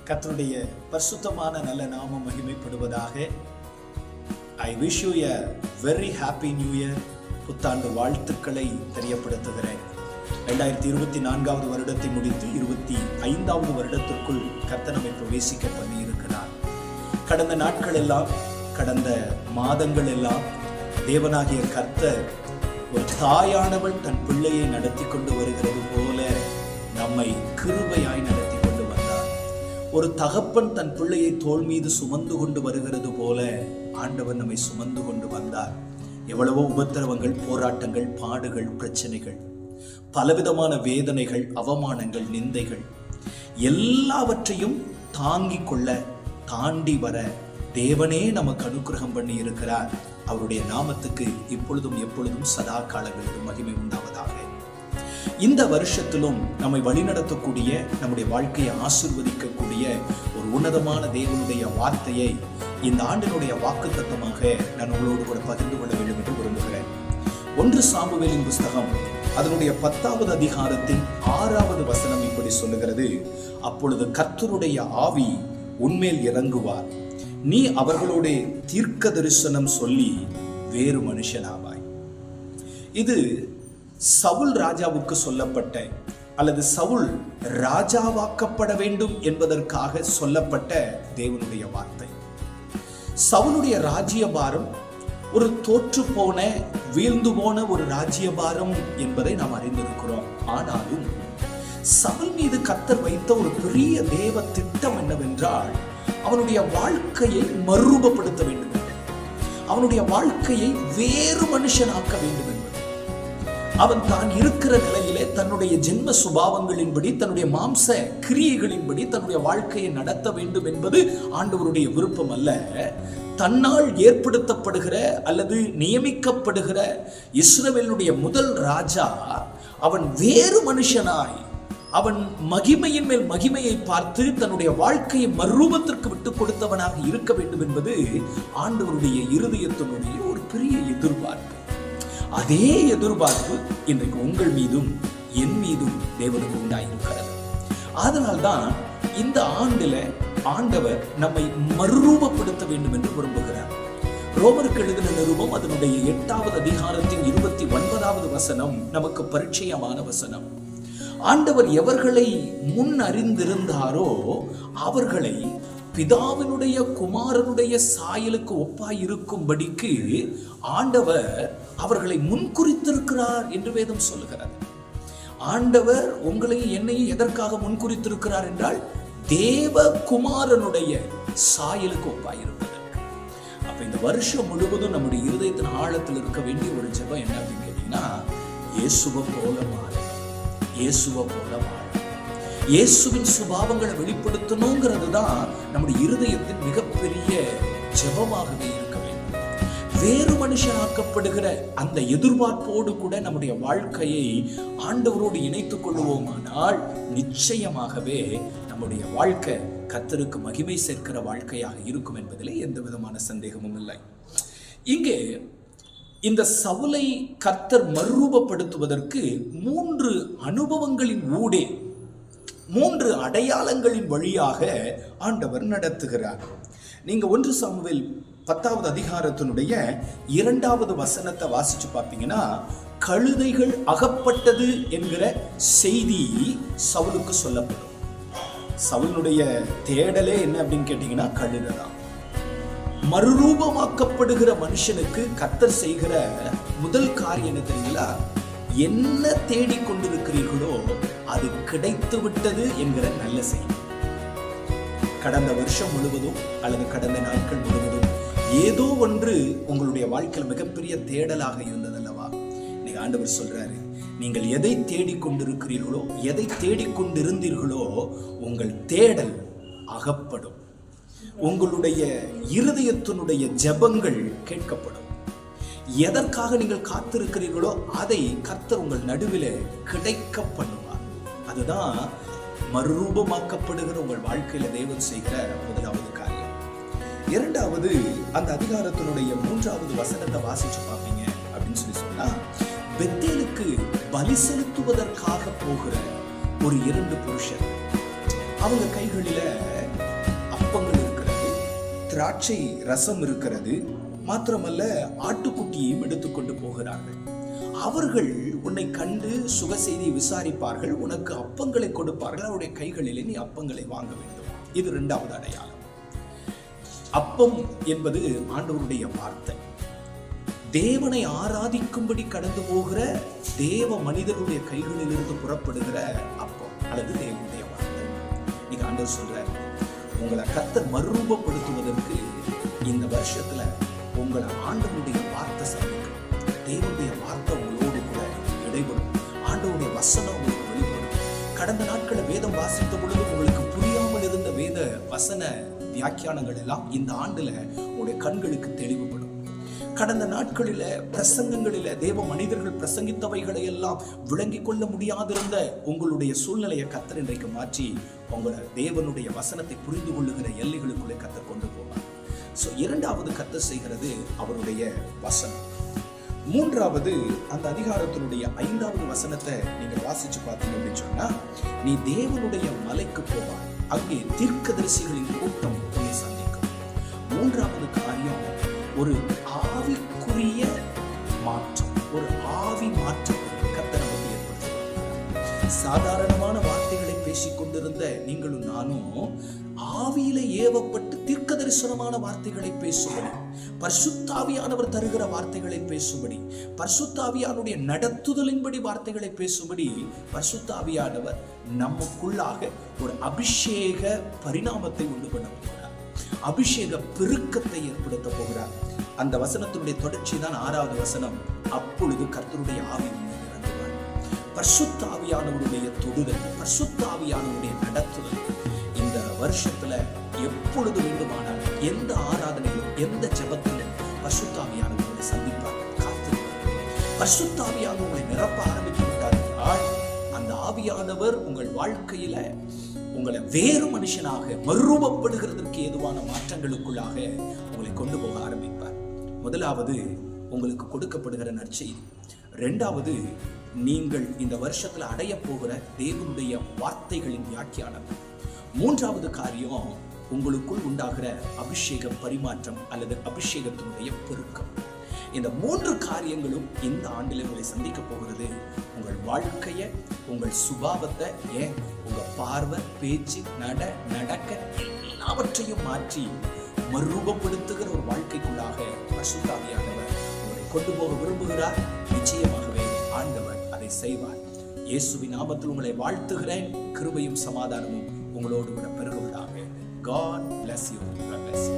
கர்த்தருடைய பரிசுத்தமான நல்ல நாமம் மகிமைப்படுவதாக. I wish you a very happy new year. புத்தாண்டு வாழ்த்துக்களை தெரியப்படுத்துகிறேன். 2024 வருடத்தை முடித்து 25வது வருடத்திற்குள் கர்த்தர் நம்மை பிரவேசிக்க பண்ணி இருக்கிறார். கடந்த நாட்கள் எல்லாம், கடந்த மாதங்கள் எல்லாம் தேவனாகிய கர்த்தர் ஒரு தாயானவள் தன் பிள்ளையை நடத்தி கொண்டு வருகிறது போல நம்மை கிருபையாய் நடத்தி கொண்டு வந்தார். ஒரு தகப்பன் தன் பிள்ளையை தோள் மீது சுமந்து கொண்டு வருகிறது போல ஆண்டவர் நம்மை சுமந்து கொண்டு வந்தார். எவ்வளவோ உபத்திரவங்கள், போராட்டங்கள், பாடுகள், பிரச்சனைகள், பலவிதமான வேதனைகள், அவமானங்கள், நிந்தைகள் எல்லாவற்றையும் தாங்கிக் கொள்ள, தாண்டி வர தேவனே நமக்கு அனுக்கிரகம் பண்ணி இருக்கிறார். அவருடைய நாமத்துக்கு இப்பொழுதும் எப்பொழுதும் சதா காலங்களிலும் மகிமை உண்டாவதாக. இந்த வருஷத்திலும் நம்மை வழிநடத்தக்கூடிய, நம்முடைய வாழ்க்கையை ஆசீர்வதிக்கக்கூடிய ஒரு உன்னதமான தேவனுடைய வார்த்தையை இந்த ஆண்டினுடைய வாக்குத்தத்தமாக நான் உங்களோடு கூட பகிர்ந்து கொள்ள வேண்டும் என்று விரும்புகிறேன். 1 சாமுவேலின் புஸ்தகம் அதனுடைய 10வது அதிகாரத்தின் 6வது வசனம் இப்படி சொல்லுகிறது: அப்பொழுது கர்த்தருடைய ஆவி உன்மேல் இறங்குவார், நீ அவர்களோட தீர்க்க தரிசனம் சொல்லி வேறு மனுஷனாவாய். இது சவுல் ராஜாவுக்கு சொல்லப்பட்ட, அல்லது சவுல் ராஜாவாக்கப்பட வேண்டும் என்பதற்காக சொல்லப்பட்ட தேவனுடைய வார்த்தை. சவுலுடைய ராஜ்யபாரம் ஒரு தோற்று போன, வீழ்ந்து போன ஒரு ராஜ்யபாரம் என்பதை நாம் அறிந்திருக்கிறோம். ஆனாலும் சவுல் மீது கர்த்தர் வைத்த ஒரு பெரிய தேவ திட்டம் என்னவென்றால், அவனுடைய வாழ்க்கையை மறுரூபப்படுத்த வேண்டும் என்று, அவனுடைய வாழ்க்கையை வேறு மனுஷனாக்க வேண்டும் என்பது. அவன் தான் இருக்கிற நிலையிலே தன்னுடைய ஜென்ம சுபாவங்களின்படி, தன்னுடைய மாம்ச கிரியைகளின்படி தன்னுடைய வாழ்க்கையை நடத்த வேண்டும் என்பது ஆண்டவருடைய விருப்பம் அல்ல. தன்னால் ஏற்படுத்தப்படுகிற அல்லது நியமிக்கப்படுகிற இஸ்ரவேலுடைய முதல் ராஜா அவன் வேறு மனுஷனாய், அவன் மகிமையின் மேல் மகிமையை பார்த்து தன்னுடைய வாழ்க்கையை மறுரூபத்திற்கு விட்டுக் கொடுத்தவனாக இருக்க வேண்டும் என்பது ஆண்டவருடைய இருதயத்தினுடைய ஒரு பெரிய எதிர்பார்ப்பு. அதே எதிர்பார்ப்பு இன்றைக்கு உங்கள் மீதும் என் மீதும் தேவனுக்கு உண்டாயிருக்கிறது. அதனால்தான் இந்த ஆண்டில ஆண்டவர் நம்மை மறுரூபப்படுத்த வேண்டும் என்று விரும்புகிறார். ரோமருக்கு எழுதின நிருபம் அதனுடைய 8வது அதிகாரத்தின் 29வது வசனம் நமக்கு பரிச்சயமான வசனம். ஆண்டவர் எவர்களை முன் அறிந்திருந்தாரோ அவர்களை பிதாவினுடைய குமாரனுடைய சாயலுக்கு ஒப்பாய் இருக்கும்படிக்கு ஆண்டவர் அவர்களை முன்குறித்திருக்கிறார் என்று வேதம் சொல்லுகிறது. ஆண்டவர் உங்களை என்னையும் எதற்காக முன்குறித்திருக்கிறார் என்றால், தேவ குமாரனுடைய சாயலுக்கு ஒப்பாய் இருப்பதற்கு. அப்ப இந்த வருஷம் முழுவதும் நம்முடைய இருதயத்தின் ஆழத்தில் இருக்க வேண்டிய ஒரு ஜெபம் என்ன அப்படின்னு கேட்டீங்கன்னா, இயேசுவை போல மாற, இயேசுவை போல மாற, இயேசுவின் சுபாவங்களை வெளிப்படுத்தணுங்கிறது தான் நம்முடைய இருதயத்தின் மிகப்பெரிய ஜெபமாகவே இருக்க வேண்டும். வேறு மனுஷனாக்கப்படுகிற அந்த எதிர்பார்ப்போடு கூட நம்முடைய வாழ்க்கையை ஆண்டவரோடு இணைத்துக் கொள்வோமானால் நிச்சயமாகவே நம்முடைய வாழ்க்கை கர்த்தருக்கு மகிமை சேர்க்கிற வாழ்க்கையாக இருக்கும் என்பதிலே எந்த விதமான சந்தேகமும் இல்லை. இங்கே இந்த சவுலை கர்த்தர் மறுரூபப்படுத்துவதற்கு 3 அனுபவங்களின் ஊடே, 3 அடையாளங்களின் வழியாக ஆண்டவர் நடத்துகிறார். நீங்க 1 சாமுவேல் 10வது அதிகாரத்தினுடைய 2வது வசனத்தை வாசிச்சு பார்த்தீங்கன்னா, கழுதைகள் அகப்பட்டது என்கிற செய்தி சவுலுக்கு சொல்லப்படும். சவுலுடைய தேடலே என்ன அப்படின்னு கேட்டீங்கன்னா, கழுதை தான். மறுரூபமாக்கப்படுகிற மனுஷனுக்கு கர்த்தர் செய்கிற முதல் காரியம் என்ன தெரியுங்களா? என்ன தேடிக் கொண்டிருக்கிறீர்களோ அது கிடைத்து விட்டது என்கிற நல்ல செய்தி. கடந்த வருஷம் முழுவதும் அல்லது கடந்த நாட்கள் முழுவதும் ஏதோ ஒன்று உங்களுடைய வாழ்க்கையில் மிகப்பெரிய தேடலாக இருந்ததல்லவா? இன்னைக்கு ஆண்டவர் சொல்றாரு, நீங்கள் எதை தேடிக்கொண்டிருக்கிறீர்களோ, எதை தேடிக்கொண்டிருந்தீர்களோ உங்கள் தேடல் அகப்படும். உங்களுடைய இருதயத்தினுடைய ஜெபங்கள் கேட்கப்படும். எதற்காக நீங்கள் காத்திருக்கிறீர்களோ அதை கர்த்தர் உங்கள் நடுவில் கிடைக்க பண்ணுவார். அதுதான் மறுரூபமாக்கப்படுகிற உங்கள் வாழ்க்கையில தேவன் செய்கிற முதலாவது காரியம். 2வது, அந்த அதிகாரத்தினுடைய 3வது வசனத்தை வாசிச்சு பார்ப்பீங்க அப்படின்னு சொன்னா, பெத்தேலுக்கு பலி செலுத்துவதற்காக போகிற ஒரு 2 புருஷர், அவங்க கைகளில திராட்சை ரசம் இருக்கிறது, மாத்திரமல்ல ஆட்டுக்குட்டியையும் எடுத்துக்கொண்டு போகிறார்கள். அவர்கள் உன்னை கண்டு சுக செய்தியை விசாரிப்பார்கள், உனக்கு அப்பங்களை கொடுப்பார்கள், அவருடைய கைகளிலே நீ அப்பங்களை வாங்க வேண்டும். இது இரண்டாவது அடையாளம். அப்பம் என்பது ஆண்டவருடைய வார்த்தை. தேவனை ஆராதிக்கும்படி கடந்து போகிற தேவ மனிதனுடைய கைகளில் இருந்து புறப்படுகிற அப்பம் அல்லது தேவனுடைய வார்த்தை. நீங்க ஆண்டவர் சொல்ற, உங்களை கர்த்தர் மறுரூபப்படுத்துவதற்கு இந்த வருஷத்துல உங்களை ஆண்டவருடைய வார்த்தை சந்திக்கும். தேவனுடைய வார்த்தை உங்களோடு கூட இடைபடும். ஆண்டவருடைய வசனம் உங்களுக்கு வெளிப்படும். கடந்த நாட்களில் வேதம் வாசித்த பொழுது உங்களுக்கு புரியாமல் இருந்த வேத வசன வியாக்கியானங்கள் எல்லாம் இந்த ஆண்டுல உங்களுடைய கண்களுக்கு தெளிவுபடும். கடந்த நாட்களில பிரசங்கங்களில தேவ மனிதர்கள் பிரசங்கித்தவைகளை எல்லாம் விளங்கிக் கொள்ள முடியாதிருந்த உங்களுடைய சூழ்நிலையை கர்த்தர் இன்றைக்கு மாற்றி உங்களை தேவனுடைய வசனத்தை புரிந்து கொள்ளுகிற எல்லைகளுக்குள்ளே கர்த்தர் கொண்டு போவார். சோ இரண்டாவது கர்த்தர் செய்கிறது அவருடைய வசனம். மூன்றாவது அந்த அதிகாரத்தினுடைய 5வது வசனத்தை நீங்க வாசிச்சு பார்த்தீங்க அப்படின்னு சொன்னா, நீ தேவனுடைய மலைக்கு போவாய், அங்கே தீர்க்கதரிசிகளின் கூட்டம் உன்னை சந்திக்கும். மூன்றாவது காரியம் ஒரு ஆவிக்குரிய மாற்றம், ஒரு ஆவி மாற்றம் கர்த்தர் நமக்கு ஏற்படுத்துகிறார். சாதாரணமான வார்த்தைகளை பேசிக் கொண்டிருந்த நீங்களும் நானும் ஆவியில ஏவப்பட்டு தீர்க்க தரிசனமான வார்த்தைகளை பேசும்படி, பரிசுத்தாவியானவர் தருகிற வார்த்தைகளை பேசும்படி, பரிசுத்தாவியானுடைய நடத்துதலின்படி வார்த்தைகளை பேசும்படி பரிசுத்தாவியானவர் நமக்குள்ளாக ஒரு அபிஷேக பரிணாமத்தை உண்டு பண்ண போகிறார். அபிஷேக பெருக்கத்தை ஏற்படுத்த போகிறார். அந்த வசனத்தினுடைய தொடர்ச்சி தான் 6வது வசனம். அப்பொழுது கர்த்தருடைய ஆவி இறங்குவார். பரிசுத்த ஆவியானவருடைய தொடுதல், பரிசுத்த ஆவியானவருடைய நடத்துதல் இந்த வருஷத்துல எப்பொழுது வேண்டுமானால் எந்த ஆராதனையிலும் எந்த ஜெபத்திலும் பரிசுத்த ஆவியானவரை சந்திப்பார், காத்திருப்பார். பரிசுத்த ஆவியானவரை நிரப்ப ஆரம்பித்து விட்டார். அந்த ஆவியானவர் உங்கள் வாழ்க்கையில உங்களை வேறு மனுஷனாக மறுரூபப்படுகிறதற்கு ஏதுவான மாற்றங்களுக்குள்ளாக உங்களை கொண்டு போக ஆரம்பிப்பார். முதலாவது உங்களுக்கு கொடுக்கப்படுகிற நற்செய்தி. இரண்டாவது, நீங்கள் இந்த வருஷத்துல அடைய போகிற தேவனுடைய வார்த்தைகளின் வியாக்கியானம். மூன்றாவது காரியம், உங்களுக்குள் உண்டாகிற அபிஷேக பரிமாற்றம் அல்லது அபிஷேகத்தினுடைய பெருக்கம். இந்த 3 காரியங்களும் இந்த ஆண்டில் உங்களை சந்திக்க போகிறது. உங்கள் வாழ்க்கைய, உங்கள் சுபாவத்தை, உங்க பார்வை, பேச்சு, நடக்க எல்லாவற்றையும் மாற்றி மறுரூபப்படுத்துகிற ஒரு வாழ்க்கைக்குள்ளாக பரிசுத்த ஆவியானவர் உங்களை கொண்டு போக விரும்புகிறார். நிச்சயமாகவே ஆண்டவர் அதை செய்வார். இயேசுவின் நாமத்தில் உங்களை வாழ்த்துகிறேன். கிருபையும் சமாதானமும் உங்களோடு கூட பெருகுவதாக. God bless you. God bless you.